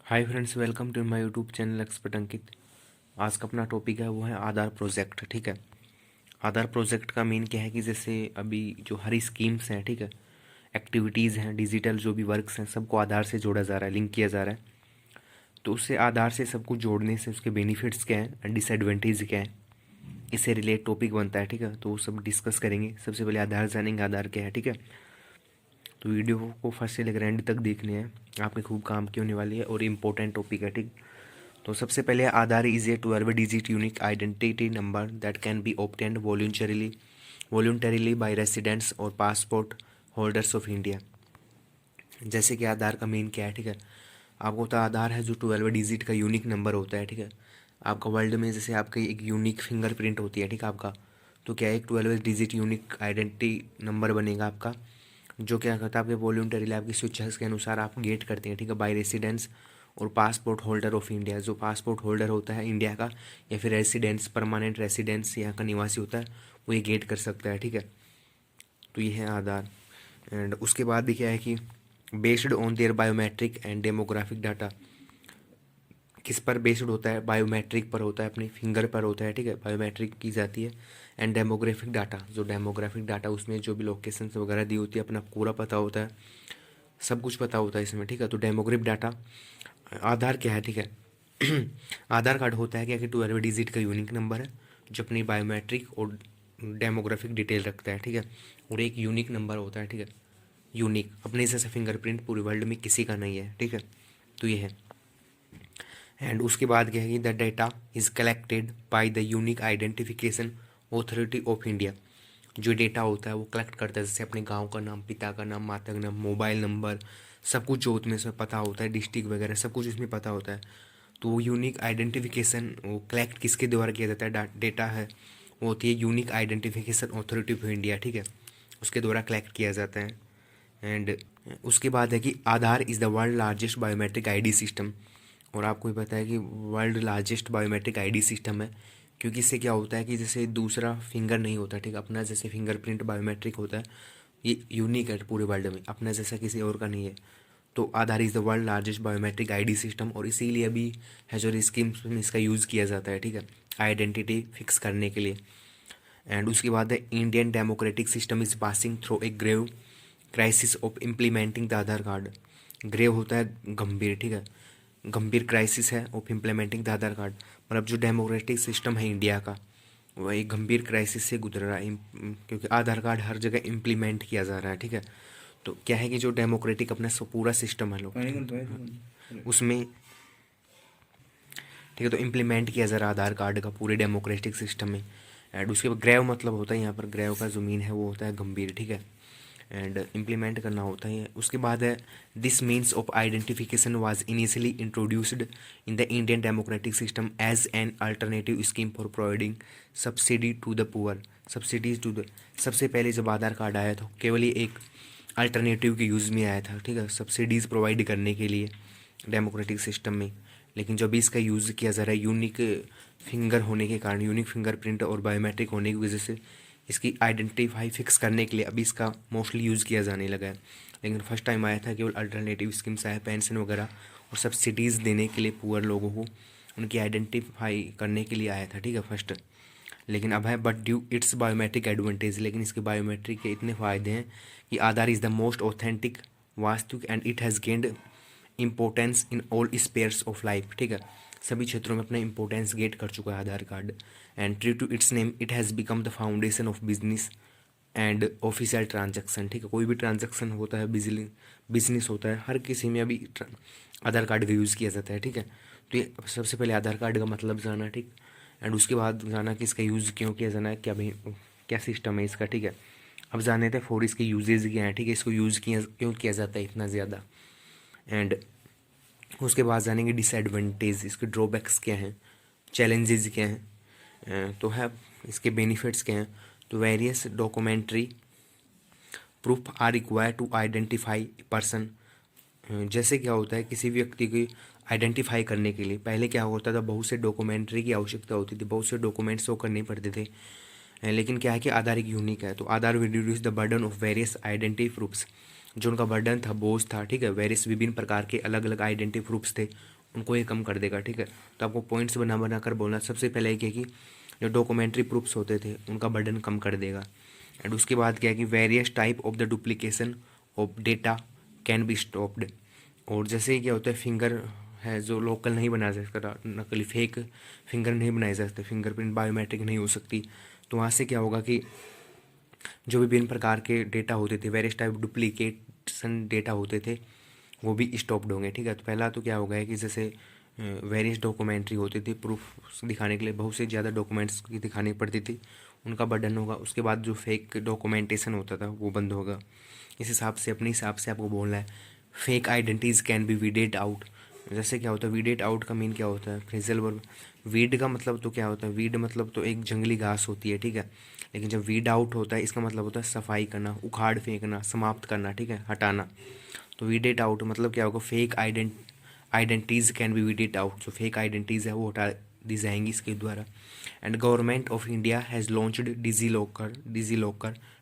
Hi friends, welcome to my YouTube channel expert Ankit. आज का अपना टॉपिक है वो है आधार प्रोजेक्ट। ठीक है, आधार प्रोजेक्ट का मेन क्या है कि जैसे अभी जो हरी स्कीम्स हैं, ठीक है, एक्टिविटीज़ हैं, डिजिटल जो भी वर्क्स हैं, सबको आधार से जोड़ा जा रहा है, लिंक किया जा रहा है। तो उससे आधार से सबको जोड़ने से उसके बेनिफिट्स क्या हैं, डिसएडवांटेज क्या है, इससे रिलेट टॉपिक बनता है। ठीक है, तो वो सब डिस्कस करेंगे। सबसे पहले आधार जानेंगे, आधार क्या है। ठीक है, तो वीडियो को फर्स्ट से लेकर एंड तक देखने हैं, आपके खूब काम की होने वाली है और इम्पोर्टेंट टॉपिक है। ठीक, तो सबसे पहले Aadhaar is a 12 digit unique identity number that can be obtained voluntarily by residents और पासपोर्ट होल्डर्स ऑफ इंडिया। जैसे कि आधार का मेन क्या है, ठीक है, आपको तो आधार है जो 12 डिजिट का यूनिक नंबर होता है। ठीक है, आपका वर्ल्ड में जैसे आपकी एक यूनिक फिंगरप्रिंट होती है, ठीक है, आपका तो क्या है, एक 12 डिजिट यूनिक आइडेंटिटी नंबर बनेगा आपका, जो क्या करता है आपके वॉलंटरीली आपकी स्वेच्छा के अनुसार आप गेट करते हैं। ठीक है, बाय रेसिडेंस और पासपोर्ट होल्डर ऑफ इंडिया, जो पासपोर्ट होल्डर होता है इंडिया का या फिर रेसिडेंस, परमानेंट रेसिडेंस यहाँ का निवासी होता है, वो ये गेट कर सकता है। ठीक है, तो ये है आधार। एंड उसके बाद भी क्या है कि based on their biometric and demographic data, किस पर बेस्ड होता है, बायोमेट्रिक पर होता है, अपनी फिंगर पर होता है। ठीक है, बायोमेट्रिक की जाती है। एंड डेमोग्राफिक डाटा, जो डेमोग्राफिक डाटा उसमें जो भी लोकेशन वगैरह दी होती है, अपना पूरा पता होता है, सब कुछ पता होता है इसमें। ठीक है, तो डेमोग्राफिक डाटा आधार क्या है। ठीक है, आधार कार्ड होता है क्या कि 12 डिजिट का यूनिक नंबर है जो अपनी बायोमेट्रिक और डेमोग्राफिक डिटेल रखता है। ठीक है, और एक यूनिक नंबर होता है। ठीक है, यूनिक, अपने जैसे फिंगरप्रिंट पूरे वर्ल्ड में किसी का नहीं है। ठीक है, तो ये है। एंड उसके बाद क्या है कि the data is collected by the unique identification authority of India. जो डेटा होता है वो कलेक्ट करता है, जैसे अपने गांव का नाम, पिता का नाम, माता का नाम, मोबाइल नंबर, सब कुछ जो उसमें से पता होता है, डिस्ट्रिक्ट वगैरह सब कुछ इसमें पता होता है। तो वो यूनिक आइडेंटिफिकेशन वो कलेक्ट किसके द्वारा किया जाता है, डेटा है वो होती है unique identification authority of India. ठीक है, उसके द्वारा कलेक्ट किया जाता है। एंड उसके बाद है कि Aadhaar is the world largest biometric ID system. और आपको भी पता है कि world largest biometric ID system है, क्योंकि इससे क्या होता है कि जैसे दूसरा फिंगर नहीं होता, ठीक है, अपना जैसे फिंगरप्रिंट बायोमेट्रिक होता है, ये यूनिक है पूरे वर्ल्ड में, अपना जैसा किसी और का नहीं है। तो Aadhaar is the world largest biometric ID system, और इसीलिए अभी है जो स्कीम्स में इसका यूज़ किया जाता है। ठीक है, आइडेंटिटी फिक्स करने के लिए। एंड उसके बाद है Indian democratic system is passing through a grave crisis of implementing the Aadhaar card. Grave होता है गंभीर, ठीक है, गंभीर क्राइसिस है of implementing the Aadhaar card, मतलब जो डेमोक्रेटिक सिस्टम है इंडिया का वो एक गंभीर क्राइसिस से गुजर रहा है, क्योंकि आधार कार्ड हर जगह इम्प्लीमेंट किया जा रहा है। ठीक है, तो क्या है कि जो डेमोक्रेटिक अपना पूरा सिस्टम है लोग उसमें, ठीक है, तो इम्प्लीमेंट किया जा रहा है आधार कार्ड का पूरे डेमोक्रेटिक सिस्टम में। एंड उसके बाद ग्रेव मतलब होता है यहाँ पर, ग्रेव का जो मीन है वो होता है गंभीर। ठीक है, एंड इम्प्लीमेंट करना होता है। उसके बाद है this means of identification was initially introduced in the Indian democratic system as an alternative scheme for providing subsidy to the poor, subsidies to the, सबसे पहले जब आधार कार्ड आया था केवल ये एक अल्टरनेटिव के यूज़ में आया था। ठीक है, सब्सिडीज़ प्रोवाइड करने के लिए डेमोक्रेटिक सिस्टम में। लेकिन जब इसका यूज़ किया जा रहा है यूनिक फिंगर होने के कारण, यूनिक फिंगरप्रिंट और बायोमेट्रिक होने की वजह से इसकी आइडेंटिफाई फिक्स करने के लिए अभी इसका मोस्टली यूज़ किया जाने लगा है। लेकिन फर्स्ट टाइम आया था केवल अल्टरनेटिव स्कीम्स आया, पेंशन वगैरह और सब्सिडीज़ देने के लिए पुअर लोगों को, उनकी आइडेंटिफाई करने के लिए आया था। ठीक है, फर्स्ट। लेकिन अब है but due its biometric advantage, लेकिन इसके बायोमेट्रिक के इतने फ़ायदे हैं कि Aadhaar is the most authentic वास्तु and it has gained importance in all spheres of life. ठीक है, सभी क्षेत्रों में अपना इंपॉर्टेंस गेट कर चुका है Aadhaar card. And true to its name it has become the foundation of business and official transaction. ठीक है, कोई भी ट्रांजैक्शन होता है, बिजनेस होता है, हर किसी में अभी आधार कार्ड का यूज़ किया जाता है। ठीक है, तो ये सबसे पहले आधार कार्ड का मतलब जाना। ठीक, एंड उसके बाद जाना कि इसका यूज़ क्यों किया जाना है, क्या भाई क्या सिस्टम है इसका। ठीक है, अब जाने थे फॉर इसके यूजेज क्या हैं। ठीक है, इसको यूज़ किया क्यों किया जाता है इतना ज़्यादा। एंड उसके बाद जानेंगे डिसएडवांटेज, इसके ड्रॉबैक्स क्या हैं, चैलेंजेस क्या हैं, तो है इसके बेनिफिट्स क्या हैं। तो various documentary proof are require to identify person. जैसे क्या होता है किसी व्यक्ति की आइडेंटिफाई करने के लिए पहले क्या होता था, बहुत से डॉक्यूमेंट्री की आवश्यकता होती थी, बहुत से डॉक्यूमेंट्स शो करने पड़ते थे। लेकिन क्या है कि आधार एक यूनिक है, तो Aadhaar will reduce the burden of various identity proofs. जो उनका बर्डन था, बोझ था, ठीक है, वेरियस विभिन्न प्रकार के अलग अलग आइडेंटिटी प्रूफ्स थे, उनको ये कम कर देगा, ठीक है। तो आपको पॉइंट्स बना बना कर बोलना। सबसे पहले क्या है कि जो डॉक्यूमेंट्री प्रूफ्स होते थे उनका बर्डन कम कर देगा। एंड उसके बाद क्या है कि various type of the duplication of data can be stopped. और जैसे ही क्या होता है, फिंगर है जो लोकल नहीं बना सकता, नकली फेक फिंगर नहीं बनाए जा सकते, फिंगरप्रिंट बायोमेट्रिक नहीं हो सकती। तो वहाँ से क्या होगा कि जो भी विभिन्न प्रकार के डेटा होते थे, वेरियस टाइप डुप्लीकेशन डेटा होते थे, वो भी स्टॉप्ड होंगे, ठीक है। तो पहला तो क्या होगा है कि जैसे वेरियस डॉक्यूमेंट्री होती थी, प्रूफ दिखाने के लिए बहुत से ज़्यादा डॉक्यूमेंट्स की दिखानी पड़ती थी, उनका बर्डन होगा। उसके बाद जो फेक डॉक्यूमेंटेशन होता था वो बंद होगा। इस हिसाब से अपने हिसाब से आपको बोलना है। Fake identities can be weeded out. जैसे क्या होता है वीडेड आउट का मीन क्या होता है, फ्रेजल वर्ब। वीड का मतलब तो क्या होता है, वीड मतलब तो एक जंगली घास होती है, ठीक है। लेकिन जब वीड आउट होता है इसका मतलब होता है सफाई करना, उखाड़ फेंकना, समाप्त करना, ठीक है, हटाना। तो वीडेड आउट मतलब क्या होगा, fake identities can be weeded out. जो फेक आइडेंटिटीज़ है वो हटा दी जाएंगी इसके द्वारा। And government of India has launched DigiLocker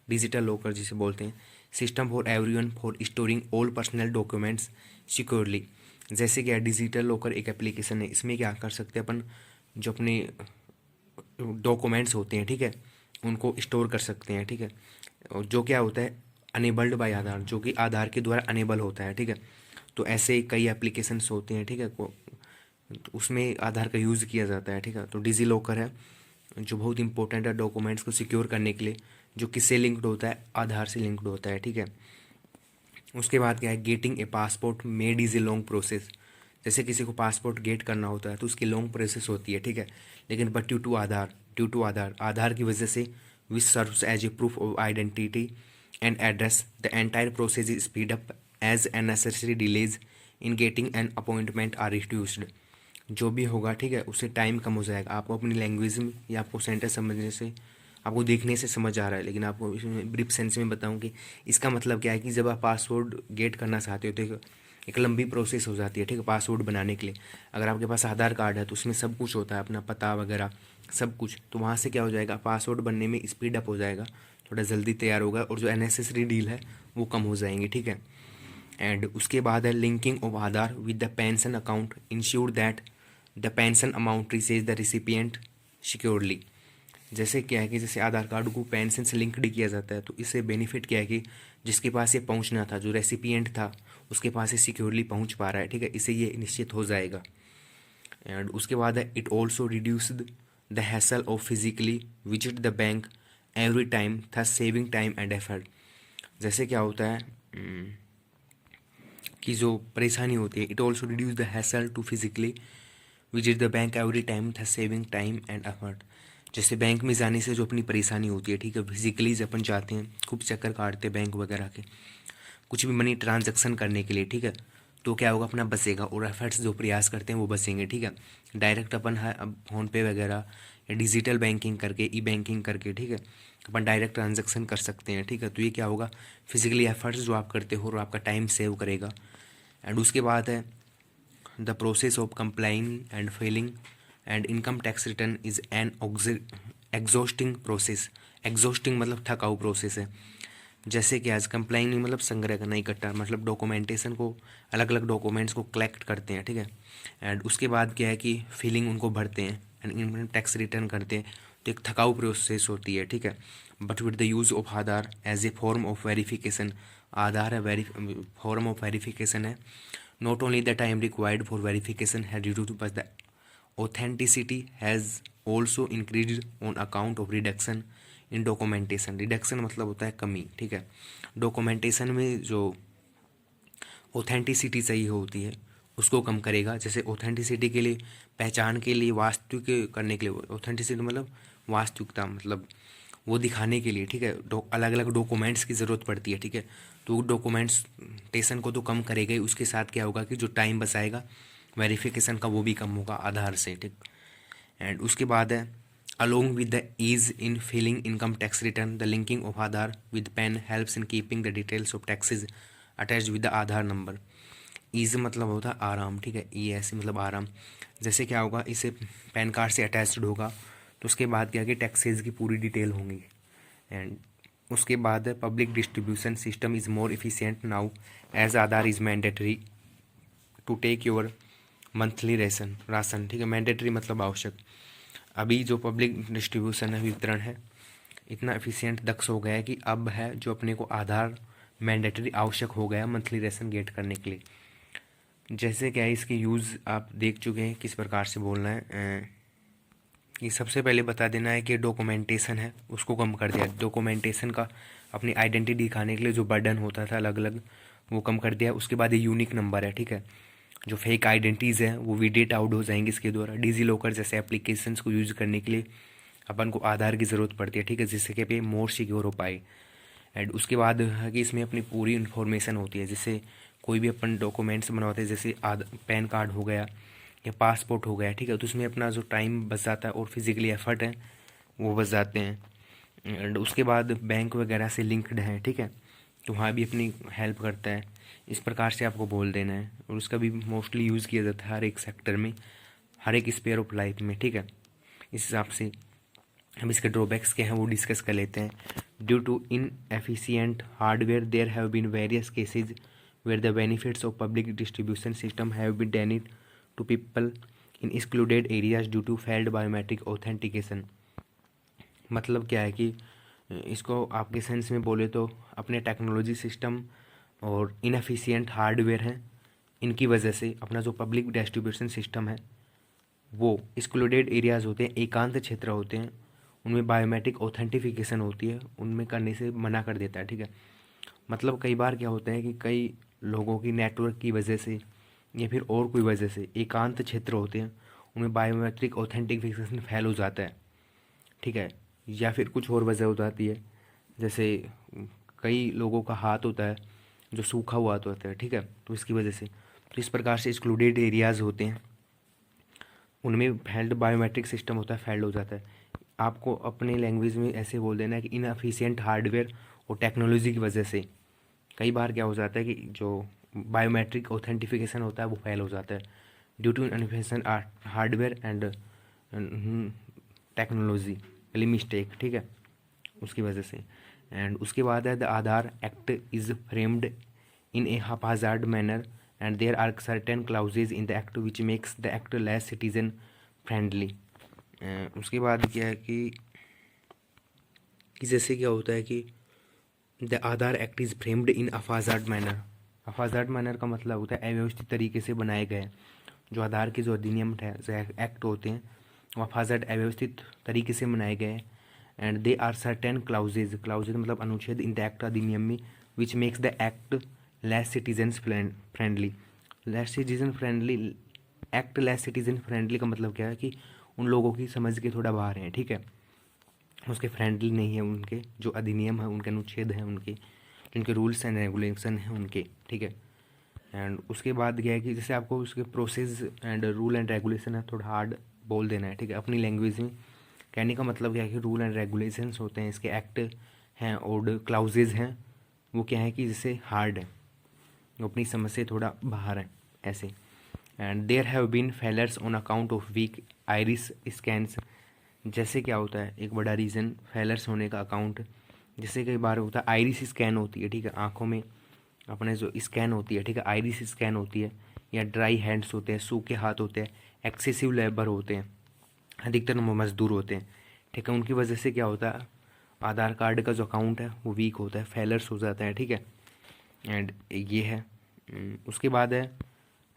digital locker जिसे बोलते हैं, system for everyone for storing all personal documents securely. जैसे क्या डिजिटल लॉकर एक एप्लीकेशन है, इसमें क्या कर सकते हैं अपन, जो अपने डॉक्यूमेंट्स होते हैं, ठीक है, उनको स्टोर कर सकते हैं, ठीक है। और जो क्या होता है अनेबल्ड बाय आधार, जो कि आधार के द्वारा अनेबल होता है, ठीक है। तो ऐसे कई एप्लीकेशंस होते हैं, ठीक है, तो उसमें आधार का यूज़ किया जाता है, ठीक है। तो डिजी लॉकर है जो बहुत इंपॉर्टेंट है डॉक्यूमेंट्स को सिक्योर करने के लिए, जो किससे लिंक्ड होता है, आधार से लिंक्ड होता है, ठीक है। उसके बाद क्या है, getting a passport made is a long process. जैसे किसी को पासपोर्ट गेट करना होता है तो उसकी लॉन्ग प्रोसेस होती है, ठीक है। लेकिन but due to Aadhaar Aadhaar की वजह से which serves as a proof of identity and address, the entire process is speed up as unnecessary delays in getting an appointment are reduced. जो भी होगा, ठीक है, उससे टाइम कम हो जाएगा। आपको अपनी लैंग्वेज में या आपको सेंटेंस समझने से, आपको देखने से समझ आ रहा है, लेकिन आपको इसमें ब्रीफ सेंस में बताऊं कि इसका मतलब क्या है कि जब आप पासवर्ड गेट करना चाहते हो तो एक लंबी प्रोसेस हो जाती है, ठीक है, पासवर्ड बनाने के लिए। अगर आपके पास आधार कार्ड है तो उसमें सब कुछ होता है, अपना पता वगैरह सब कुछ। तो वहाँ से क्या हो जाएगा, पासवर्ड बनने में स्पीड अप हो जाएगा, थोड़ा जल्दी तैयार होगा, और जो अननेसेसरी डील है वो कम हो जाएंगी, ठीक है। एंड उसके बाद है linking of Aadhaar with the pension account ensure that the pension amount reaches the recipient securely. जैसे क्या है कि जैसे आधार कार्ड को पेंशन से लिंक्ड किया जाता है, तो इससे बेनिफिट क्या है कि जिसके पास ये पहुंचना था, जो रेसिपिएंट था, उसके पास ये सिक्योरली पहुंच पा रहा है, ठीक है, इससे ये निश्चित हो जाएगा। एंड उसके बाद है it also reduced the hassle of physically visit the bank every time, thus saving time and effort. जैसे क्या होता है कि जो परेशानी होती है, it also reduce the hassle to physically visit the bank every time, thus saving time and effort. जैसे बैंक में जाने से जो अपनी परेशानी होती है, ठीक है, फिजिकली जब अपन जाते हैं, खूब चक्कर काटते हैं बैंक वगैरह के, कुछ भी मनी ट्रांजैक्शन करने के लिए, ठीक है, तो क्या होगा, अपना बचेगा, और एफर्ट्स जो प्रयास करते हैं वो बचेंगे, ठीक है। डायरेक्ट अपन है अब फ़ोन पे वगैरह या डिजिटल बैंकिंग करके, ई बैंकिंग करके, ठीक है, अपन डायरेक्ट ट्रांजैक्शन कर सकते हैं, ठीक है। तो ये क्या होगा, फिजिकली एफर्ट्स जो आप करते हो और आपका टाइम सेव करेगा। एंड उसके बाद है the process of complying and filling and income tax return is an exhausting process. Exhausting मतलब थकाऊ प्रोसेस है। जैसे कि आज कंप्लाइंग नहीं मतलब संग्रह करना, इकट्ठा, मतलब डॉक्यूमेंटेशन को, अलग अलग डॉक्यूमेंट्स को कलेक्ट करते हैं, ठीक है। एंड उसके बाद क्या है कि फिलिंग उनको भरते हैं एंड इनकम टैक्स रिटर्न करते हैं। तो एक थकाऊ प्रोसेस होती है, ठीक है। But with the use of Aadhaar as a form of verification, Aadhaar है फॉर्म ऑफ वेरिफिकेशन है। Not only the time required for verification है due to but the authenticity has also increased on account of reduction in documentation। Reduction मतलब होता है कमी, ठीक है। Documentation में जो ऑथेंटिसिटी चाहिए होती है उसको कम करेगा। जैसे ऑथेंटिसिटी के लिए, पहचान के लिए, वास्तविक करने के लिए, ऑथेंटिसिटी मतलब वास्तविकता, मतलब वो दिखाने के लिए, ठीक है, अलग अलग डॉक्यूमेंट्स की ज़रूरत पड़ती है, ठीक है। तो डॉक्यूमेंटेशन को तो कम करेगा ही, उसके साथ क्या होगा कि जो टाइम बचाएगा वेरिफिकेशन का वो भी कम होगा आधार से, ठीक। एंड उसके बाद है along with the ease in filling income tax return the linking of Aadhaar with PAN helps in keeping the details of taxes attached with the Aadhaar number. Ease मतलब होता है आराम, ठीक है, ई ऐसे मतलब आराम। जैसे क्या होगा, इसे पैन कार्ड से अटैच्ड होगा तो उसके बाद क्या कि टैक्सेज की पूरी डिटेल होंगी। एंड उसके बाद public distribution system is more efficient now as Aadhaar is mandatory to take your monthly ration, ठीक है। मैंडेटरी मतलब आवश्यक। अभी जो पब्लिक डिस्ट्रीब्यूशन है, वितरण है, इतना एफिशिएंट दक्ष हो गया है कि अब है जो अपने को आधार मैंडेटरी आवश्यक हो गया मंथली राशन गेट करने के लिए। जैसे क्या है, इसकी यूज़ आप देख चुके हैं किस प्रकार से बोलना है कि सबसे पहले बता देना है कि डॉक्यूमेंटेशन है उसको कम कर दिया। डॉक्यूमेंटेशन का अपनी आइडेंटिटी दिखाने के लिए जो बर्डन होता था अलग अलग, वो कम कर दिया। उसके बाद ये यूनिक नंबर है, ठीक है। जो फेक आइडेंटिटीज़ हैं वो वीडिएट आउट हो जाएंगी इसके द्वारा। डिजी लॉकर जैसे एप्लीकेशंस को यूज़ करने के लिए अपन को आधार की ज़रूरत पड़ती है, ठीक है, जिससे कि पे मोर सिक्योर हो पाए। एंड उसके बाद है कि इसमें अपनी पूरी इन्फॉर्मेशन होती है। जैसे कोई भी अपन डॉक्यूमेंट्स बनवाते हैं, जैसे पैन कार्ड हो गया या पासपोर्ट हो गया, ठीक है, तो उसमें अपना जो टाइम बच जाता है और फिजिकली एफर्ट है वो बच जाते हैं। एंड उसके बाद बैंक वगैरह से लिंक्ड है, ठीक है, तो वहाँ भी अपनी हेल्प करता है। इस प्रकार से आपको बोल देना है। और उसका भी मोस्टली यूज़ किया जाता है हर एक सेक्टर में, हर एक स्पेयर ऑफ लाइफ में, ठीक है। इस हिसाब से हम इसके ड्रॉबैक्स क्या हैं वो डिस्कस कर लेते हैं। Due to in efficient hardware there have been various cases where the benefits of public distribution system have been denied to people in excluded areas due to failed biometric authentication. मतलब क्या है कि इसको आपके sense में बोले तो अपने टेक्नोलॉजी सिस्टम और इनएफिशिएंट हार्डवेयर हैं, इनकी वजह से अपना जो पब्लिक डिस्ट्रीब्यूशन सिस्टम है वो एक्सक्लूडेड एरियाज़ होते हैं, एकांत क्षेत्र होते हैं, उनमें बायोमेट्रिक ऑथेंटिफिकेशन होती है, उनमें करने से मना कर देता है, ठीक है। मतलब कई बार क्या होता है कि कई लोगों की नेटवर्क की वजह से या फिर और कोई वजह से एकांत क्षेत्र होते हैं, उनमें बायोमेट्रिक ऑथेंटिफिकेशन फेल हो जाता है, ठीक है, या फिर कुछ और वजह हो जाती है। जैसे कई लोगों का हाथ होता है जो सूखा हुआ हाथ होता है, ठीक है, तो इसकी वजह से, तो इस प्रकार से एक्सक्लूडेड एरियाज़ होते हैं, उनमें फेल्ड बायोमेट्रिक सिस्टम होता है, फेल्ड हो जाता है। आपको अपने लैंग्वेज में ऐसे बोल देना है कि इनएफिशिएंट हार्डवेयर और टेक्नोलॉजी की वजह से कई बार क्या हो जाता है कि जो बायोमेट्रिक ऑथेंटिफिकेशन होता है वो फेल हो जाता है due to inefficient hardware and technology वाली मिस्टेक, ठीक है, उसकी वजह से। एंड उसके बाद है the Aadhaar act is framed in a haphazard manner and there are certain clauses in the act which makes the act less citizen friendly। उसके बाद क्या है कि जैसे क्या होता है कि the Aadhaar act is framed in haphazard manner. Haphazard manner का मतलब होता है अव्यवस्थित तरीके से बनाए गए। जो आधार के जो अधिनियम है, जो एक्ट होते हैं, वो अफाजार्ड अव्यवस्थित तरीके से बनाए गए। And they are certain clauses, clauses मतलब अनुच्छेद इन द एक्ट अधिनियम में, which makes the act less citizens friendly. Less citizen friendly act, less citizen friendly का मतलब क्या है कि उन लोगों की समझ के थोड़ा बाहर हैं, ठीक है, उसके फ्रेंडली नहीं है, उनके जो अधिनियम है, उनके अनुच्छेद हैं, उनके जिनके रूल्स एंड रेगुलेशन हैं उनके, ठीक है। एंड उसके बाद क्या है कि जैसे आपको उसके process and rule and regulation है थोड़ा हार्ड बोल देना है, ठीक है, अपनी लैंग्वेज में। कहने का मतलब क्या है कि रूल एंड रेगुलेशंस होते हैं, इसके एक्ट हैं और क्लाउजेज हैं, वो क्या है कि जैसे हार्ड है, वो अपनी समझ से थोड़ा बाहर है, ऐसे। And there have been failures on account of weak iris scans. जैसे क्या होता है एक बड़ा रीज़न फेलर्स होने का अकाउंट, जैसे कई बार होता है आइरिस स्कैन होती है, ठीक है, आँखों में अपने जो स्कैन होती है, ठीक है, आइरिस स्कैन होती है, या ड्राई हैंड्स होते हैं, सूखे हाथ होते हैं, एक्सेसिव लेबर होते हैं, अधिकतर मजदूर होते हैं, ठीक है, उनकी वजह से क्या होता है आधार कार्ड का जो अकाउंट है वो वीक होता है, फेलर्स हो जाता है, ठीक है। एंड ये है। उसके बाद है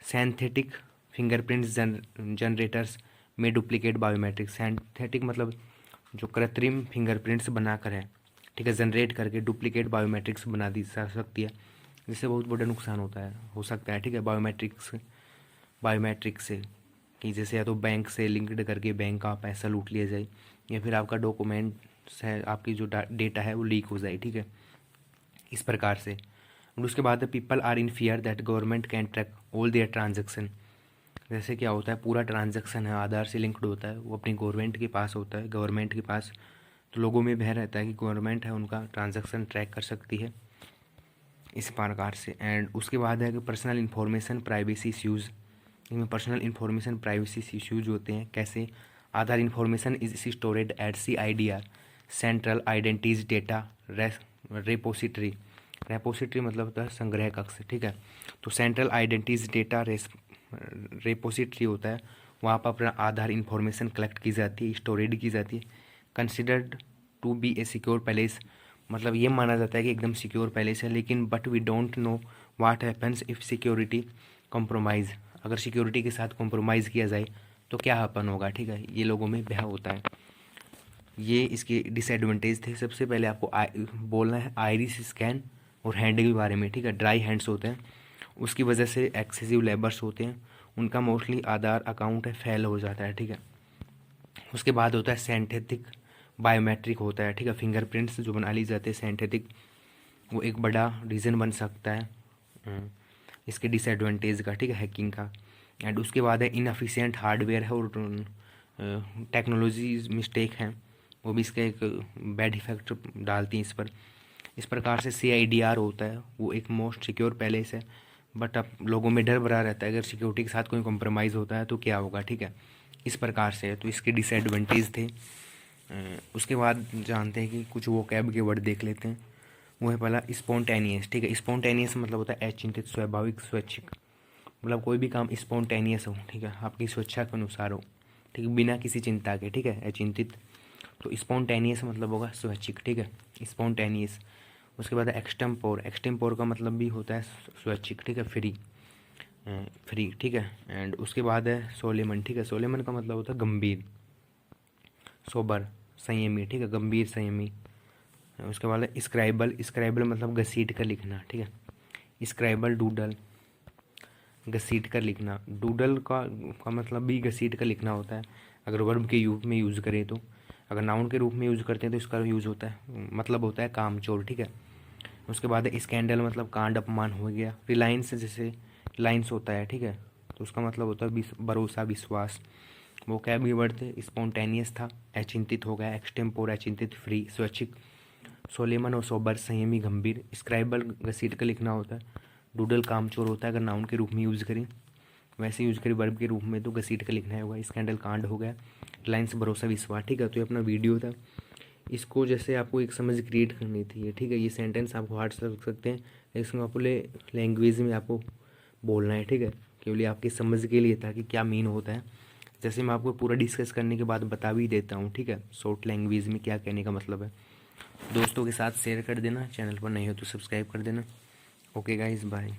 सिंथेटिक फिंगरप्रिंट्स जनरेटर्स में डुप्लीकेट बायोमेट्रिक। सिंथेटिक मतलब जो कृत्रिम फिंगरप्रिंट्स बनाकर है, ठीक है, जनरेट करके डुप्लीकेट बायोमेट्रिक्स बना दी जा सकती है, जिससे बहुत बड़ा नुकसान होता है, हो सकता है, ठीक है, बायोमेट्रिक्स से, कि जैसे या तो बैंक से लिंक्ड करके बैंक का पैसा लूट लिया जाए, या फिर आपका डॉक्यूमेंट्स है, आपकी जो डेटा है वो लीक हो जाए, ठीक है, इस प्रकार से। और उसके बाद people are in fear that government can track all their transaction. जैसे क्या होता है पूरा ट्रांजेक्शन है आधार से लिंक्ड होता है, वो अपनी गवर्नमेंट के पास होता है, गवर्नमेंट के पास, तो लोगों में भय रहता है कि गवर्नमेंट है उनका ट्रांजेक्शन ट्रैक कर सकती है, इस प्रकार से। एंड उसके बाद है कि पर्सनल इन्फॉर्मेशन प्राइवेसी इश्यूज़। इनमें पर्सनल इन्फॉर्मेशन प्राइवेसी इश्यूज होते हैं। कैसे? Aadhaar information is stored at CIDR, central identities data repository. Repository मतलब होता है संग्रह कक्ष, ठीक है, तो सेंट्रल आइडेंटिटीज डेटा रेपोजिटरी होता है, वहाँ पर अपना आधार इन्फॉर्मेशन कलेक्ट की जाती है, स्टोरेज की जाती है। Considered to be a secure palace, मतलब ये माना जाता है कि एकदम सिक्योर पैलेस है, लेकिन but we don't know what happens if security compromise, अगर सिक्योरिटी के साथ कॉम्प्रोमाइज़ किया जाए तो क्या हैपन होगा, ठीक है। ये लोगों में भय होता है। ये इसके डिसएडवांटेज थे। सबसे पहले आपको बोलना है आइरिस स्कैन और हैंड के बारे में, ठीक है। ड्राई हैंड्स होते हैं, उसकी वजह से एक्सेसिव लेबर्स होते हैं, उनका मोस्टली आधार अकाउंट है फेल हो जाता है, ठीक है। उसके बाद होता है सिंथेटिक बायोमेट्रिक होता है, ठीक है। फिंगरप्रिंट्स जो बना ली जाते हैं सिंथेटिक, वो एक बड़ा रीज़न बन सकता है इसके डिसएडवांटेज का, ठीक है, हैकिंग का। एंड उसके बाद है इनएफिशिएंट हार्डवेयर है और टेक्नोलॉजी मिस्टेक हैं, वो भी इसका एक बैड इफेक्ट डालती हैं इस पर। इस प्रकार से CIDR होता है, वो एक मोस्ट सिक्योर पैलेस है, बट अब लोगों में डर भरा रहता है अगर सिक्योरिटी के साथ कोई कॉम्प्रोमाइज़ होता है तो क्या होगा, ठीक है। इस प्रकार से तो इसके डिसएडवांटेज थे। उसके बाद जानते हैं कि कुछ वो कैब के वर्ड देख लेते हैं। वो है पहला स्पॉन्टेनियस, ठीक है। स्पॉन्टेनियस मतलब होता है अचिंतित, स्वाभाविक, स्वैच्छिक, मतलब कोई भी काम स्पॉन्टेनियस हो, ठीक है, आपकी स्वेच्छा के अनुसार हो, ठीक है, बिना किसी चिंता के, ठीक है, अचिंतित। तो स्पॉन्टेनियस मतलब होगा स्वैच्छिक, ठीक है, स्पॉन्टेनियस। उसके बाद एक्सटेम्पोर, एक्सटेम्पोर का मतलब भी होता है स्वैच्छिक, ठीक है, फ्री, फ्री, ठीक है। एंड उसके बाद है सोलेमन, ठीक है। सोलेमन का मतलब होता है गंभीर, सोबर, संयमी, ठीक है, गंभीर, संयमी। उसके बाद है स्क्राइबल, स्क्राइबल मतलब घसीट कर लिखना, ठीक है। स्क्राइबल, डूडल, घसीट कर लिखना। डूडल का मतलब भी घसीट कर लिखना होता है अगर वर्ब के रूप में यूज़ करें तो। अगर नाउन के रूप में यूज़ करते हैं तो इसका यूज़ होता है, मतलब होता है कामचोर, ठीक है। उसके बाद है स्कैंडल, मतलब कांड, अपमान हो गया। रिलायंस जैसे लाइन्स होता है, ठीक है, तो उसका मतलब होता है भरोसा, विश्वास। वो कैब के वर्ड थे। स्पॉन्टेनियस था, अचिंतित हो गया। एक्सटेम्पोर अचिंतित, फ्री, स्वैच्छिक। सोलेमन और सोबर संयमी, गंभीर। स्क्राइबल घसीट कर लिखना होता है। डूडल कामचोर होता है अगर नाउन के रूप में यूज़ करें, वैसे यूज़ करें वर्ब के रूप में तो घसीट कर लिखना होगा। स्कैंडल कांड हो गया। रिलायंस भरोसा, विश्वास, ठीक है। तो ये अपना वीडियो था। इसको जैसे आपको एक समझ क्रिएट करनी थी, ये ठीक है। ये सेंटेंस आपको हार्ड से रख सकते हैं, इसमें आपको लैंग्वेज में आपको बोलना है, ठीक है, केवल आपकी समझ के लिए था कि क्या मीन होता है। जैसे मैं आपको पूरा डिस्कस करने के बाद बता भी देता हूँ, ठीक है, शॉर्ट लैंग्वेज में क्या कहने का मतलब है। दोस्तों के साथ शेयर कर देना, चैनल पर नहीं हो तो सब्सक्राइब कर देना। Okay guys, bye.